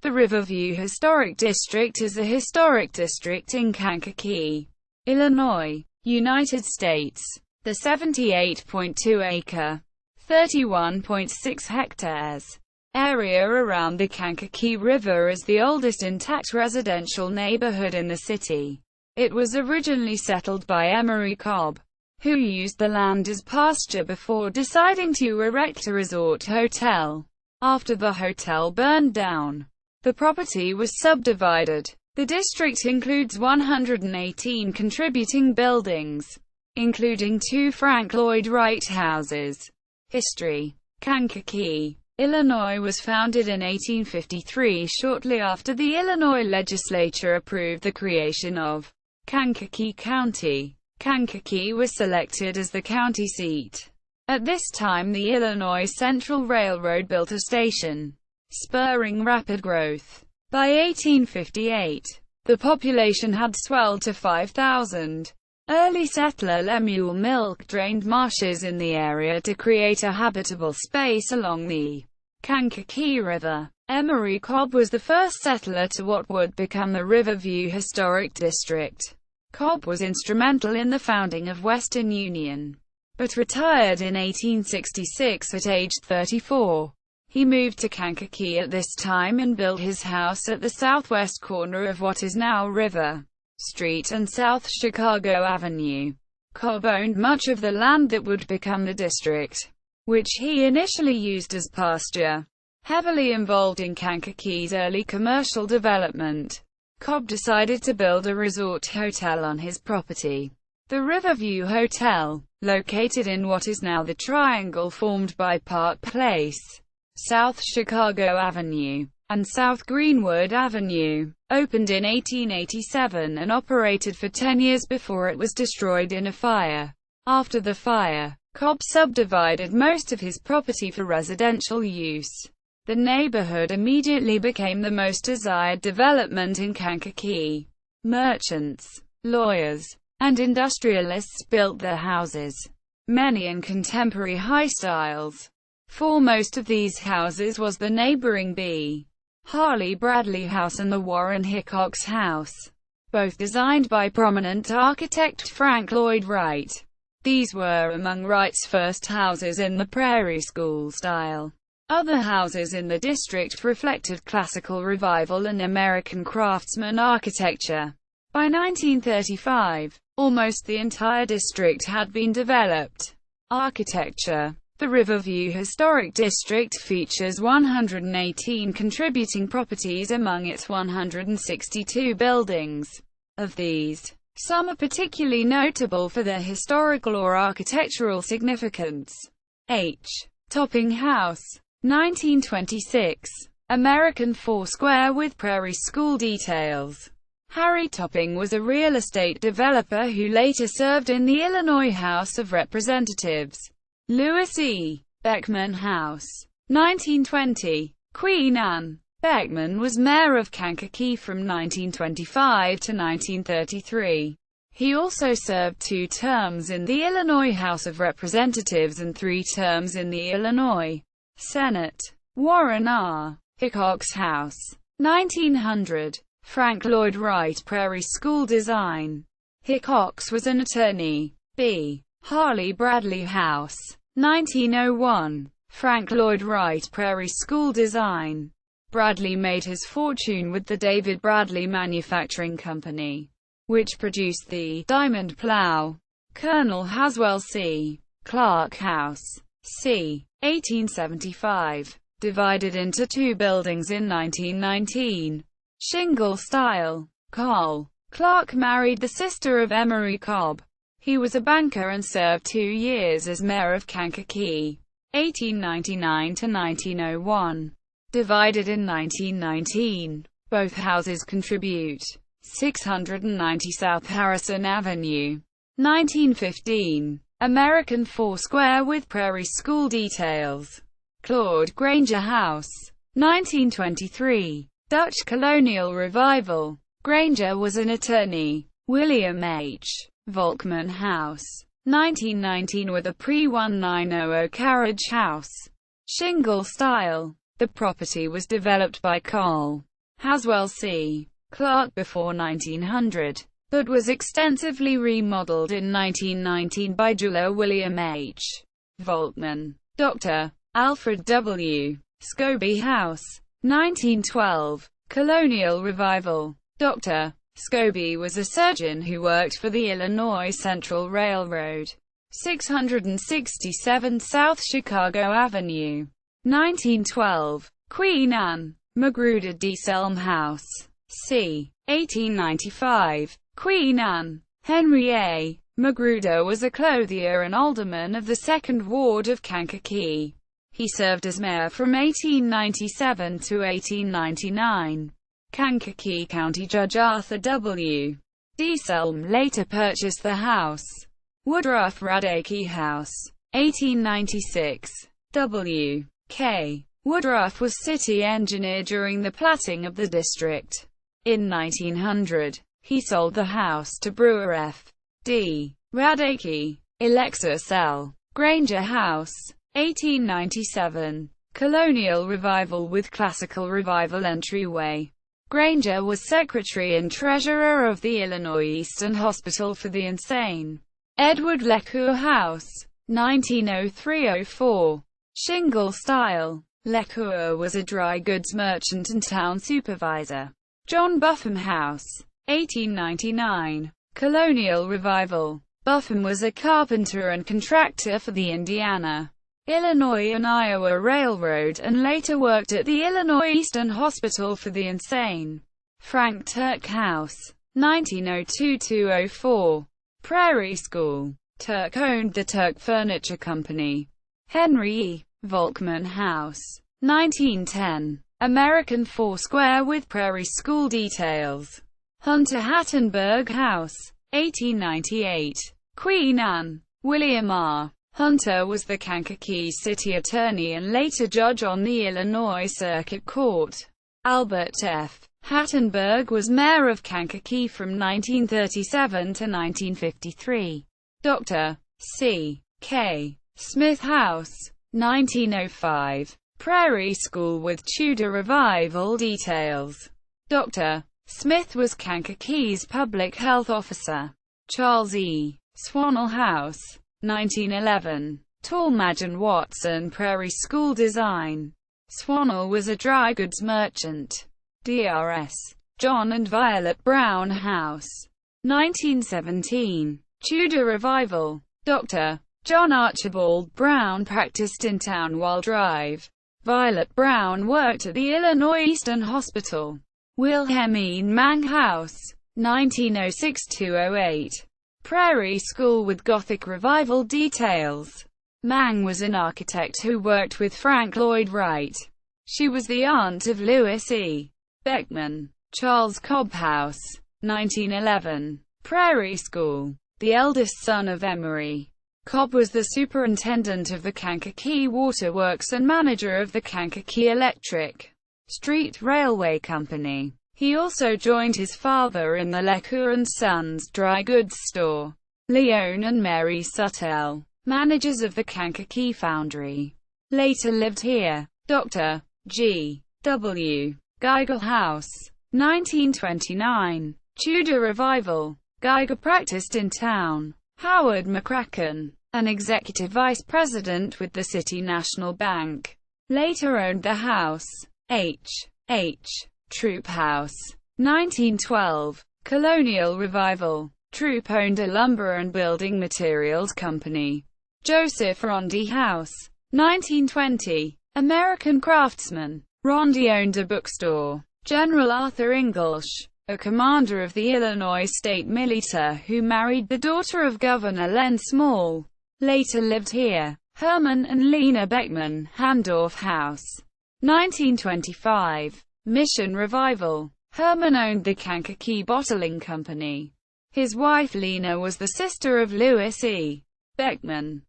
The Riverview Historic District is a historic district in Kankakee, Illinois, United States. The 78.2-acre, 31.6 hectares area around the Kankakee River is the oldest intact residential neighborhood in the city. It was originally settled by Emory Cobb, who used the land as pasture before deciding to erect a resort hotel. After the hotel burned down, the property was subdivided. The district includes 118 contributing buildings, including 2 Frank Lloyd Wright houses. History: Kankakee, Illinois was founded in 1853 shortly after the Illinois legislature approved the creation of Kankakee County. Kankakee was selected as the county seat. At this time the Illinois Central Railroad built a station, spurring rapid growth. By 1858, the population had swelled to 5,000. Early settler Lemuel Milk drained marshes in the area to create a habitable space along the Kankakee River. Emory Cobb was the first settler to what would become the Riverview Historic District. Cobb was instrumental in the founding of Western Union, but retired in 1866 at age 34. He moved to Kankakee at this time and built his house at the southwest corner of what is now River Street and South Chicago Avenue. Cobb owned much of the land that would become the district, which he initially used as pasture. Heavily involved in Kankakee's early commercial development, Cobb decided to build a resort hotel on his property. The Riverview Hotel, located in what is now the triangle formed by Park Place, South Chicago Avenue, and South Greenwood Avenue, opened in 1887 and operated for 10 years before it was destroyed in a fire. After the fire, Cobb subdivided most of his property for residential use. The neighborhood immediately became the most desired development in Kankakee. Merchants, lawyers, and industrialists built their houses, many in contemporary high styles. Foremost of these houses was the neighboring B. Harley Bradley House and the Warren Hickox House, both designed by prominent architect Frank Lloyd Wright. These were among Wright's first houses in the Prairie School style. Other houses in the district reflected classical revival and American craftsman architecture. By 1935, almost the entire district had been developed. Architecture: the Riverview Historic District features 118 contributing properties among its 162 buildings. Of these, some are particularly notable for their historical or architectural significance. H. Topping House, 1926. American four-square with Prairie School details. Harry Topping was a real estate developer who later served in the Illinois House of Representatives. Louis E. Beckman House, 1920. Queen Anne. Beckman was mayor of Kankakee from 1925 to 1933. He also served 2 terms in the Illinois House of Representatives and 3 terms in the Illinois Senate. Warren R. Hickox House, 1900. Frank Lloyd Wright Prairie School design. Hickox was an attorney. B. Harley Bradley House, 1901. Frank Lloyd Wright Prairie School design. Bradley made his fortune with the David Bradley Manufacturing Company, which produced the Diamond Plow. Colonel Haswell C. Clark House, c. 1875. Divided into 2 buildings in 1919. Shingle style. Col. Clark married the sister of Emory Cobb. He was a banker and served 2 years as mayor of Kankakee, 1899 to 1901. Divided in 1919. Both houses contribute. 690 South Harrison Avenue, 1915. American four-square with Prairie School details. Claude Granger House, 1923. Dutch Colonial Revival. Granger was an attorney. William H. Volkman House, 1919 with a pre-1900 carriage house. Shingle style. The property was developed by Col. Haswell C. Clark before 1900, but was extensively remodeled in 1919 by jeweler William H. Volkman. Dr. Alfred W. Scobie House, 1912. Colonial Revival. Dr. Scobie was a surgeon who worked for the Illinois Central Railroad. 667 South Chicago Avenue, 1912. Queen Anne Magruder D. Selm House, c. 1895. Queen Anne. Henry A. Magruder was a clothier and alderman of the 2nd Ward of Kankakee. He served as mayor from 1897 to 1899. Kankakee County Judge Arthur W. D. Selm later purchased the house. Woodruff Radake House, 1896. W. K. Woodruff was city engineer during the platting of the district. In 1900, he sold the house to Brewer F. D. Radake. Alexis L. Granger House, 1897. Colonial Revival with Classical Revival entryway. Granger was secretary and treasurer of the Illinois Eastern Hospital for the Insane. Edward Lecour House, 1903-04. Shingle style. Lecour was a dry goods merchant and town supervisor. John Buffum House, 1899. Colonial Revival. Buffum was a carpenter and contractor for the Indiana, Illinois and Iowa Railroad and later worked at the Illinois Eastern Hospital for the Insane. Frank Turk House, 1902-04. Prairie School. Turk owned the Turk Furniture Company. Henry E. Volkman House, 1910. American Foursquare with Prairie School details. Hunter Hattenberg House, 1898. Queen Anne. William R. Hunter was the Kankakee City Attorney and later judge on the Illinois Circuit Court. Albert F. Hattenberg was mayor of Kankakee from 1937 to 1953. Dr. C. K. Smith House, 1905. Prairie School with Tudor Revival details. Dr. Smith was Kankakee's public health officer. Charles E. Swannell House, 1911. Tallmadge & Watson Prairie School design. Swannell was a dry goods merchant. Drs. John and Violet Brown House, 1917. Tudor Revival. Dr. John Archibald Brown practiced in Townwall Drive. Violet Brown worked at the Illinois Eastern Hospital. Wilhelmine Mang House, 1906-08. Prairie School with Gothic Revival details. Mang was an architect who worked with Frank Lloyd Wright. She was the aunt of Louis E. Beckman. Charles Cobb House, 1911. Prairie School. The eldest son of Emory Cobb was the superintendent of the Kankakee Water Works and manager of the Kankakee Electric Street Railway Company. He also joined his father in the Lecour and Sons dry goods store. Leon and Mary Suttell, managers of the Kankakee Foundry, later lived here. Dr. G. W. Geiger House, 1929. Tudor Revival. Geiger practiced in town. Howard McCracken, an executive vice president with the City National Bank, later owned the house. H. Troop House, 1912. Colonial Revival. Troop owned a lumber and building materials company. Joseph Rondy House, 1920. American craftsman. Rondy owned a bookstore. General Arthur Ingalls, a commander of the Illinois State Militia who married the daughter of Governor Len Small, later lived here. Herman and Lena Beckman, Handorf House, 1925. Mission Revival. Herman owned the Kankakee Bottling Company. His wife Lena was the sister of Louis E. Beckman.